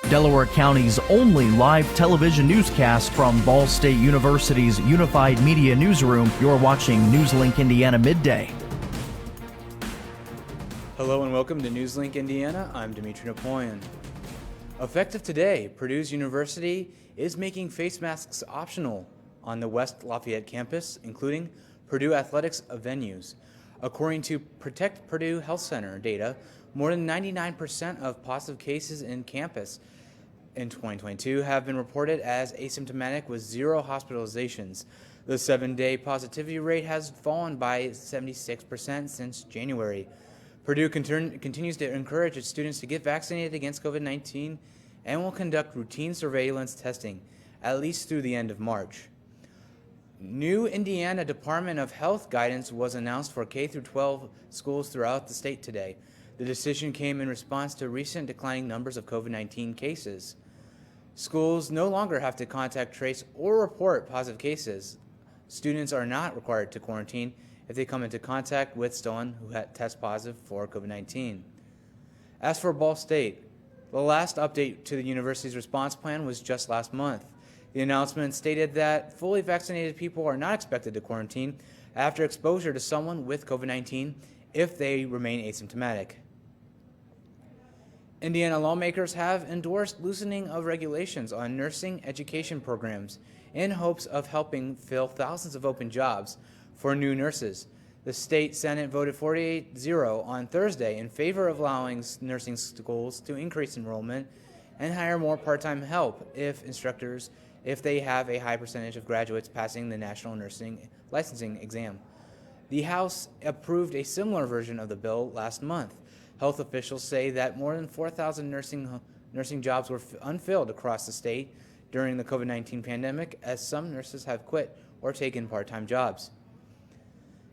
Delaware County's only live television newscast from Ball State University's Unified Media Newsroom. You're watching NewsLink Indiana Midday. Hello and welcome to NewsLink Indiana. I'm Dimitri Napoleon. Effective today, Purdue's University is making face masks optional on the West Lafayette campus, including Purdue Athletics venues. According to Protect Purdue Health Center data, more than 99% of positive cases in campus in 2022 have been reported as asymptomatic with 0 hospitalizations. The 7-day positivity rate has fallen by 76% since January. Purdue continues to encourage its students to get vaccinated against COVID-19 and will conduct routine surveillance testing at least through the end of March. New Indiana Department of Health guidance was announced for K-12 schools throughout the state today. The decision came in response to recent declining numbers of COVID-19 cases. Schools no longer have to contact, trace, or report positive cases. Students are not required to quarantine if they come into contact with someone who tests positive for COVID-19. As for Ball State, the last update to the university's response plan was just last month. The announcement stated that fully vaccinated people are not expected to quarantine after exposure to someone with COVID-19 if they remain asymptomatic. Indiana lawmakers have endorsed loosening of regulations on nursing education programs in hopes of helping fill thousands of open jobs for new nurses. The state Senate voted 48-0 on Thursday in favor of allowing nursing schools to increase enrollment and hire more part-time help if they have a high percentage of graduates passing the National Nursing Licensing Exam. The House approved a similar version of the bill last month. Health officials say that more than 4,000 nursing jobs were unfilled across the state during the COVID-19 pandemic, as some nurses have quit or taken part-time jobs.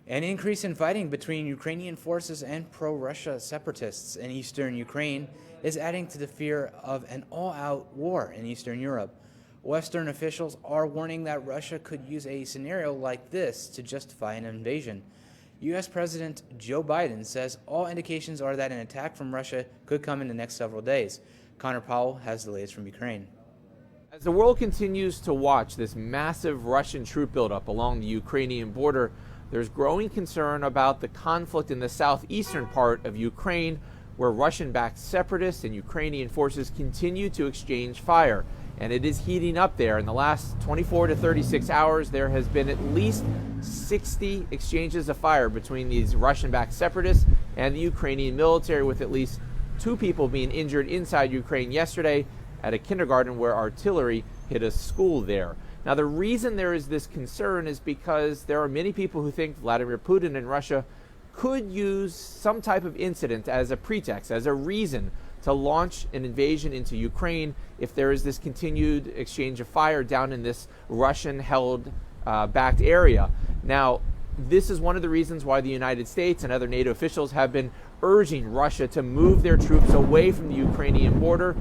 An increase in fighting between Ukrainian forces and pro-Russia separatists in eastern Ukraine is adding to the fear of an all-out war in Eastern Europe. Western officials are warning that Russia could use a scenario like this to justify an invasion. U.S. President Joe Biden says all indications are that an attack from Russia could come in the next several days. Connor Powell has the latest from Ukraine. As the world continues to watch this massive Russian troop buildup along the Ukrainian border, there's growing concern about the conflict in the southeastern part of Ukraine, where Russian-backed separatists and Ukrainian forces continue to exchange fire. And it is heating up there. In the last 24 to 36 hours, there has been at least 60 exchanges of fire between these Russian-backed separatists and the Ukrainian military, with at least 2 people being injured inside Ukraine yesterday at a kindergarten where artillery hit a school there. Now, the reason there is this concern is because there are many people who think Vladimir Putin and Russia could use some type of incident as a pretext, as a reason to launch an invasion into Ukraine if there is this continued exchange of fire down in this Russian-held backed area. Now, this is one of the reasons why the United States and other NATO officials have been urging Russia to move their troops away from the Ukrainian border,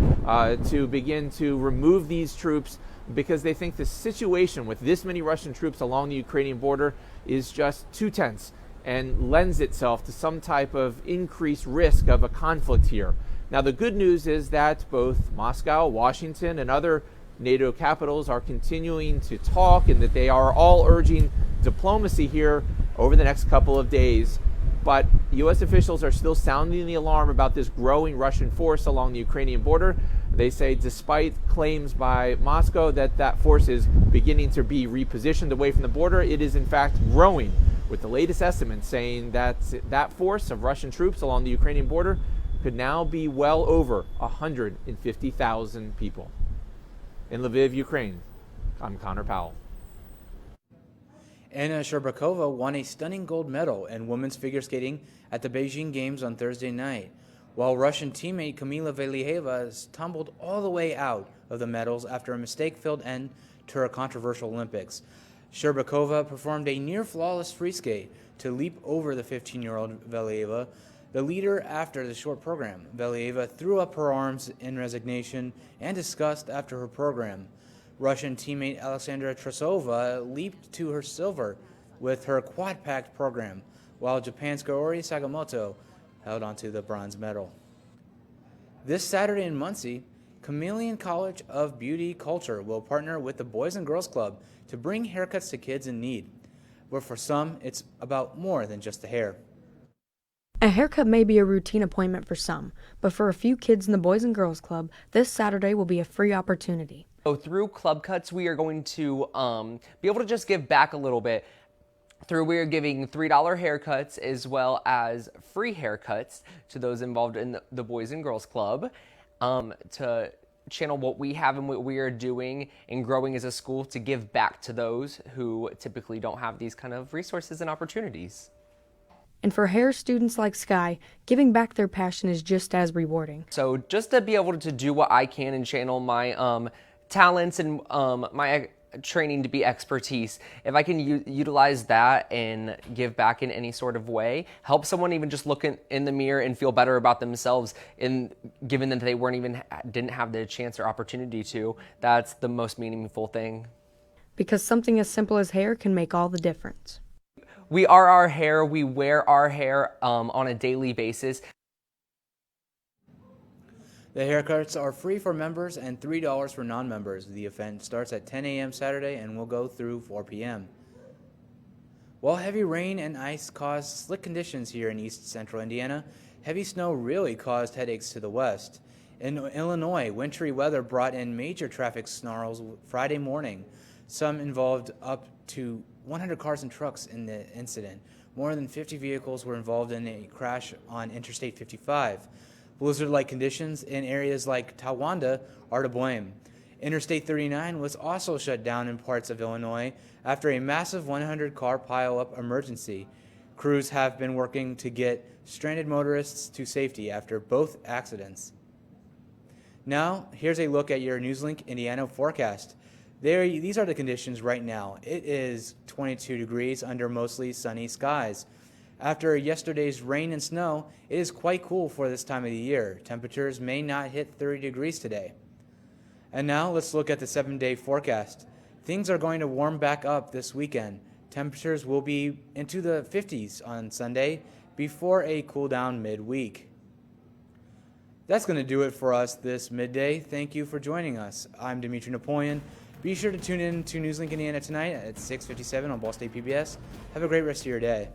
to begin to remove these troops, because they think the situation with this many Russian troops along the Ukrainian border is just too tense and lends itself to some type of increased risk of a conflict here. Now, the good news is that both Moscow, Washington, and other NATO capitals are continuing to talk, and that they are all urging diplomacy here over the next couple of days. But U.S. officials are still sounding the alarm about this growing Russian force along the Ukrainian border. They say, despite claims by Moscow that that force is beginning to be repositioned away from the border, it is in fact growing, with the latest estimates saying that that force of Russian troops along the Ukrainian border could now be well over 150,000 people. In Lviv, Ukraine, I'm Connor Powell. Anna Sherbakova won a stunning gold medal in women's figure skating at the Beijing Games on Thursday night, while Russian teammate Kamila Valieva tumbled all the way out of the medals after a mistake-filled end to her controversial Olympics. Sherbakova performed a near-flawless free skate to leap over the 15-year-old Valieva, the leader after the short program. Valieva threw up her arms in resignation and disgust after her program. Russian teammate Alexandra Trasova leaped to her silver with her quad-packed program, while Japan's Kaori Sakamoto held onto the bronze medal. This Saturday in Muncie, Chameleon College of Beauty Culture will partner with the Boys and Girls Club to bring haircuts to kids in need. But for some, it's about more than just the hair. A haircut may be a routine appointment for some, but for a few kids in the Boys and Girls Club, this Saturday will be a free opportunity. So through Club Cuts, we are going to be able to just give back a little bit. We are giving $3 haircuts as well as free haircuts to those involved in the Boys and Girls Club to channel what we have and what we are doing and growing as a school to give back to those who typically don't have these kind of resources and opportunities. And for hair students like Sky, giving back their passion is just as rewarding. So just to be able to do what I can and channel my talents and my training to be expertise, if I can utilize that and give back in any sort of way, help someone even just look in the mirror and feel better about themselves, and given that they didn't have the chance or opportunity to, that's the most meaningful thing. Because something as simple as hair can make all the difference. We are our hair. We wear our hair on a daily basis. The haircuts are free for members and $3 for non-members. The event starts at 10 a.m. Saturday and will go through 4 p.m. While heavy rain and ice caused slick conditions here in east central Indiana, heavy snow really caused headaches to the west. In Illinois, wintry weather brought in major traffic snarls Friday morning. Some involved up to 100 cars and trucks in the incident. More than 50 vehicles were involved in a crash on Interstate 55. Blizzard-like conditions in areas like Towanda are to blame. Interstate 39 was also shut down in parts of Illinois after a massive 100-car pile-up emergency. Crews have been working to get stranded motorists to safety after both accidents. Now, here's a look at your NewsLink Indiana forecast. These are the conditions right now. It is 22 degrees under mostly sunny skies. After yesterday's rain and snow, it is quite cool for this time of the year. Temperatures may not hit 30 degrees today. And now let's look at the 7-day forecast. Things are going to warm back up this weekend. Temperatures will be into the 50s on Sunday before a cool down midweek. That's going to do it for us this midday. Thank you for joining us. I'm Dimitri Napoleon. Be sure to tune in to NewsLink Indiana tonight at 6:57 on Ball State PBS. Have a great rest of your day.